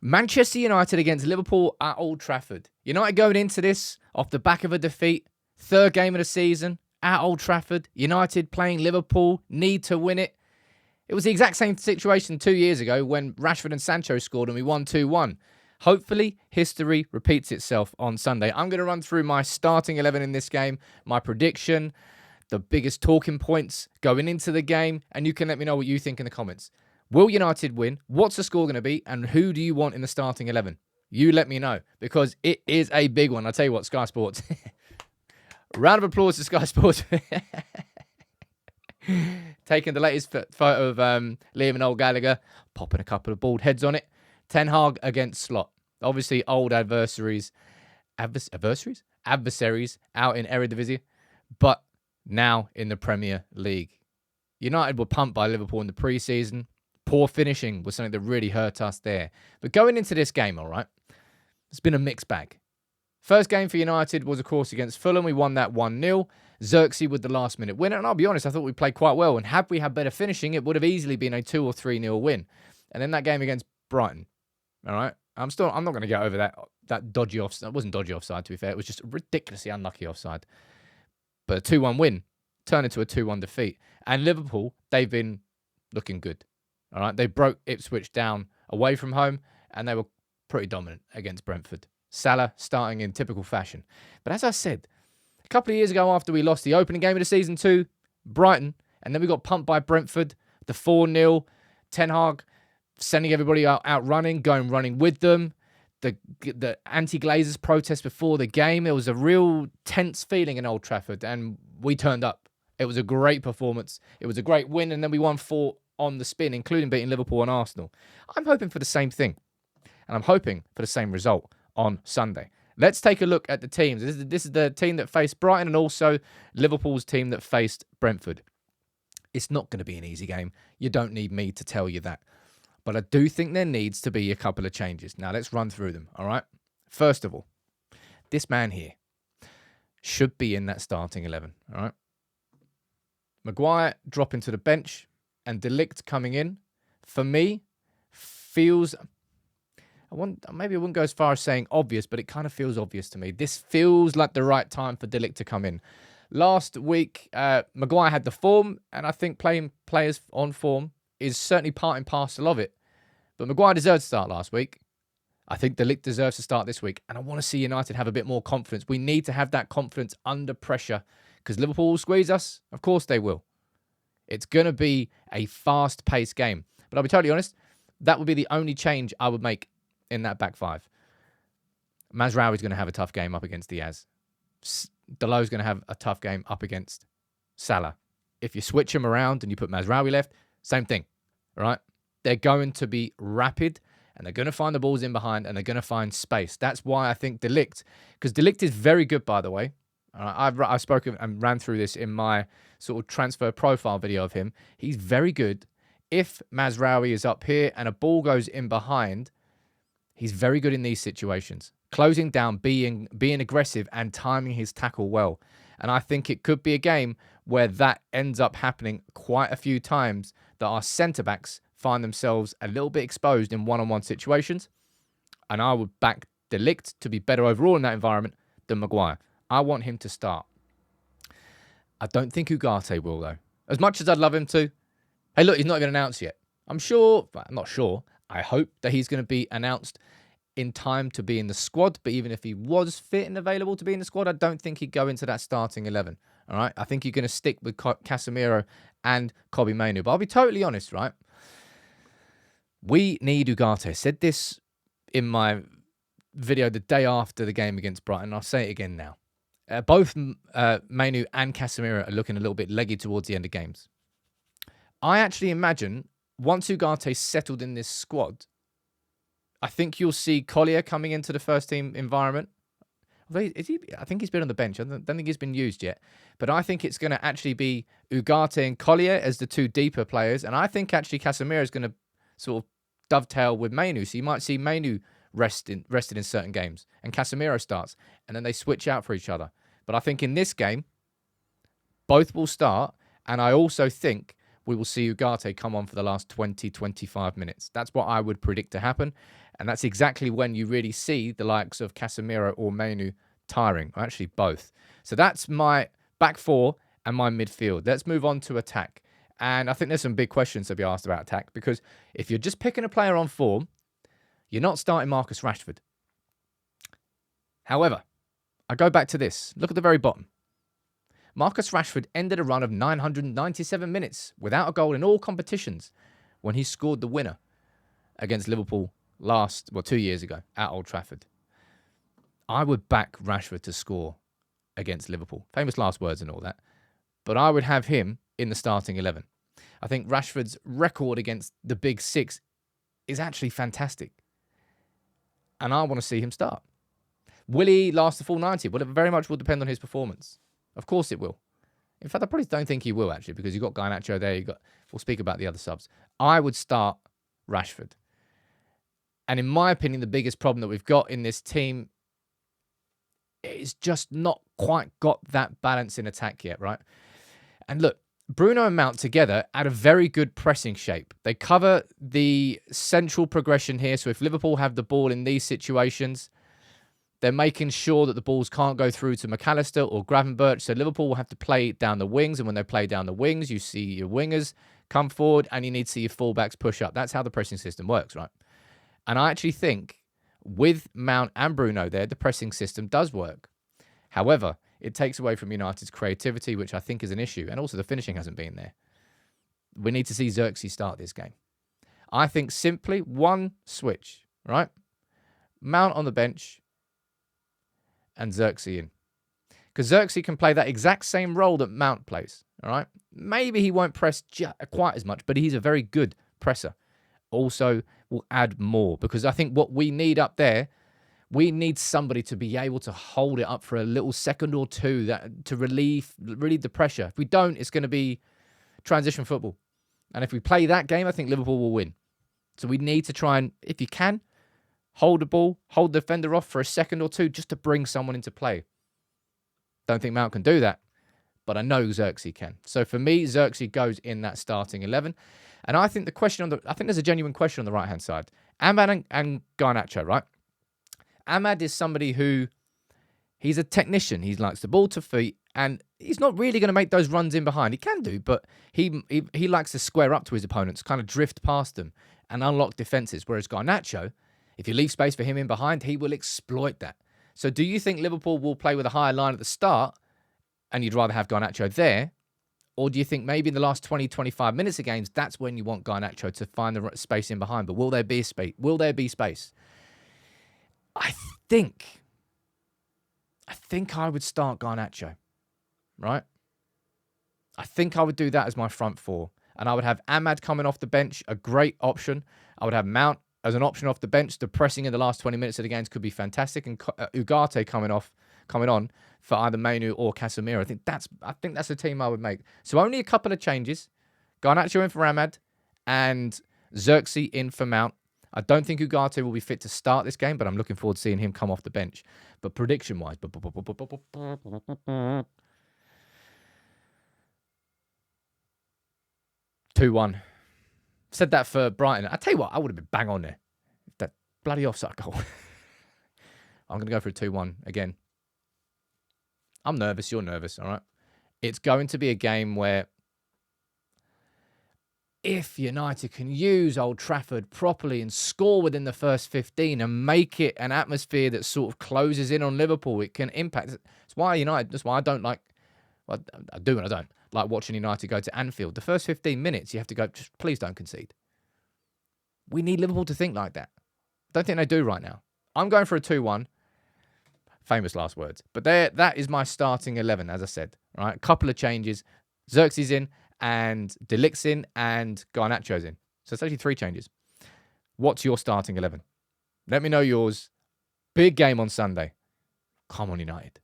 Manchester United against Liverpool at Old Trafford. United going into this off the back of a defeat. Third game of the season at Old Trafford. United playing Liverpool. Need to win it. It was the exact same situation 2 years ago when Rashford and Sancho scored and we won 2-1. Hopefully, history repeats itself on Sunday. I'm going to run through my starting 11 in this game, my prediction, the biggest talking points going into the game, and you can let me know what you think in the comments. Will United win? What's the score going to be? And who do you want in the starting 11? You let me know, because it is a big one. I'll tell you what, Sky Sports. Round of applause to Sky Sports. Taking the latest photo of Liam and Old Gallagher, popping a couple of bald heads on it. Ten Hag against Slot. Obviously, old adversaries out in Eredivisie, but now in the Premier League. United were pumped by Liverpool in the pre-season. Poor finishing was something that really hurt us there. But going into this game, all right, it's been a mixed bag. First game for United was, of course, against Fulham. We won that 1-0. Xerxes with the last-minute winner. And I'll be honest, I thought we played quite well. And had we had better finishing, it would have easily been a 2 or 3-0 win. And then that game against Brighton. All right? I'm not going to get over that dodgy offside. It wasn't dodgy offside, to be fair. It was just a ridiculously unlucky offside. But a 2-1 win turned into a 2-1 defeat. And Liverpool, they've been looking good. All right? They broke Ipswich down away from home, and they were pretty dominant against Brentford. Salah starting in typical fashion. But as I said, a couple of years ago after we lost the opening game of the season to Brighton, and then we got pumped by Brentford, the 4-0, Ten Hag sending everybody out running, running with them. The anti-Glazers protest before the game. There was a real tense feeling in Old Trafford, and we turned up. It was a great performance. It was a great win, and then we won 4 on the spin, including beating Liverpool and Arsenal. I'm hoping for the same thing, and I'm hoping for the same result on Sunday. Let's take a look at the teams. This is the team that faced Brighton and also Liverpool's team that faced Brentford. It's not going to be an easy game. You don't need me to tell you that. But I do think there needs to be a couple of changes. Now, let's run through them, all right? First of all, this man here should be in that starting 11, all right? Maguire dropping to the bench and Ligt coming in, for me, feels... maybe I wouldn't go as far as saying obvious, but it kind of feels obvious to me. This feels like the right time for Ligt to come in. Last week, Maguire had the form, and I think playing players on form is certainly part and parcel of it. But Maguire deserved to start last week. I think Ligt deserves to start this week, and I want to see United have a bit more confidence. We need to have that confidence under pressure, because Liverpool will squeeze us. Of course they will. It's going to be a fast-paced game. But I'll be totally honest, that would be the only change I would make in that back five. Mazraoui's going to have a tough game up against Diaz. Dalot's going to have a tough game up against Salah. If you switch him around and you put Mazraoui left, same thing, right? They're going to be rapid, and they're going to find the balls in behind, and they're going to find space. That's why I think Ligt, because Ligt is very good, by the way. I've spoken and ran through this in my sort of transfer profile video of him. He's very good. If Mazraoui is up here and a ball goes in behind, he's very good in these situations. Closing down, being aggressive, and timing his tackle well. And I think it could be a game where that ends up happening quite a few times, that our centre-backs find themselves a little bit exposed in one-on-one situations. And I would back Ligt to be better overall in that environment than Maguire. I want him to start. I don't think Ugarte will, though. As much as I'd love him to. Hey, look, he's not even announced yet. I'm not sure. I hope that he's going to be announced in time to be in the squad. But even if he was fit and available to be in the squad, I don't think he'd go into that starting 11. All right? I think you're going to stick with Casemiro and Kobbie Mainoo. But I'll be totally honest, right? We need Ugarte. I said this in my video the day after the game against Brighton. I'll say it again now. Both Mainoo and Casemiro are looking a little bit leggy towards the end of games. I actually imagine once Ugarte settled in this squad, I think you'll see Collier coming into the first team environment. I think he's been on the bench. I don't think he's been used yet. But I think it's going to actually be Ugarte and Collier as the two deeper players. And I think actually Casemiro is going to sort of dovetail with Mainoo. So you might see Mainoo rested in certain games. And Casemiro starts. And then they switch out for each other. But I think in this game, both will start. And I also think we will see Ugarte come on for the last 20, 25 minutes. That's what I would predict to happen. And that's exactly when you really see the likes of Casemiro or Mainu tiring, or actually both. So that's my back four and my midfield. Let's move on to attack. And I think there's some big questions to be asked about attack, because if you're just picking a player on form, you're not starting Marcus Rashford. However, I go back to this. Look at the very bottom. Marcus Rashford ended a run of 997 minutes without a goal in all competitions when he scored the winner against Liverpool 2 years ago at Old Trafford. I would back Rashford to score against Liverpool. Famous last words and all that. But I would have him in the starting 11. I think Rashford's record against the big six is actually fantastic. And I want to see him start. Will he last the full 90? Well, it very much will depend on his performance. Of course it will. In fact, I probably don't think he will, actually, because you've got Garnacho there. We'll speak about the other subs. I would start Rashford. And in my opinion, the biggest problem that we've got in this team is just not quite got that balance in attack yet, right? And look, Bruno and Mount together add a very good pressing shape. They cover the central progression here. So if Liverpool have the ball in these situations, they're making sure that the balls can't go through to McAllister or Gravenberch. So Liverpool will have to play down the wings. And when they play down the wings, you see your wingers come forward and you need to see your fullbacks push up. That's how the pressing system works, right? And I actually think with Mount and Bruno there, the pressing system does work. However, it takes away from United's creativity, which I think is an issue. And also the finishing hasn't been there. We need to see Xerxes start this game. I think simply one switch, right? Mount on the bench and Xerxes in. Because Xerxes can play that exact same role that Mount plays, all right? Maybe he won't press quite as much, but he's a very good presser. Also will add more, because I think what we need up there, we need somebody to be able to hold it up for a little second or two to relieve the pressure. If we don't, it's going to be transition football. And if we play that game, I think Liverpool will win. So we need to try and, if you can, hold the ball, hold the defender off for a second or two just to bring someone into play. Don't think Mount can do that, but I know Xerxes can. So for me, Xerxes goes in that starting 11. And I think I think there's a genuine question on the right-hand side. Ahmad and Garnacho, right? Ahmad is somebody who, he's a technician. He likes the ball to feet, and he's not really going to make those runs in behind. He can do, but he likes to square up to his opponents, kind of drift past them and unlock defenses. Whereas Garnacho, if you leave space for him in behind, he will exploit that. So do you think Liverpool will play with a higher line at the start and you'd rather have Garnacho there? Or do you think maybe in the last 20, 25 minutes of games, that's when you want Garnacho to find the space in behind? But will there be space? Will there be space? I think I would start Garnacho, right? I think I would do that as my front four. And I would have Ahmad coming off the bench, a great option. I would have Mount as an option off the bench. The pressing in the last 20 minutes of the games could be fantastic. And Ugarte coming on for either Mainu or Casemiro. I think that's the team I would make. So only a couple of changes. Garnacho in for Ahmad and Xerxes in for Mount. I don't think Ugarte will be fit to start this game, but I'm looking forward to seeing him come off the bench. But prediction-wise, 2-1. Said that for Brighton. I tell you what, I would have been bang on there. That bloody offside goal. I'm going to go for a 2-1 again. I'm nervous. You're nervous, all right? It's going to be a game where if United can use Old Trafford properly and score within the first 15 and make it an atmosphere that sort of closes in on Liverpool, it can impact. That's why I don't like, well, I do and I don't like watching United go to Anfield. The first 15 minutes, you have to go, just please don't concede. We need Liverpool to think like that. Don't think they do right now. I'm going for a 2-1. Famous last words. But that is my starting 11, as I said. Right, a couple of changes. Xerxes in, and Ligt in, and Garnacho's in. So it's actually 3 changes. What's your starting 11? Let me know yours. Big game on Sunday. Come on, United.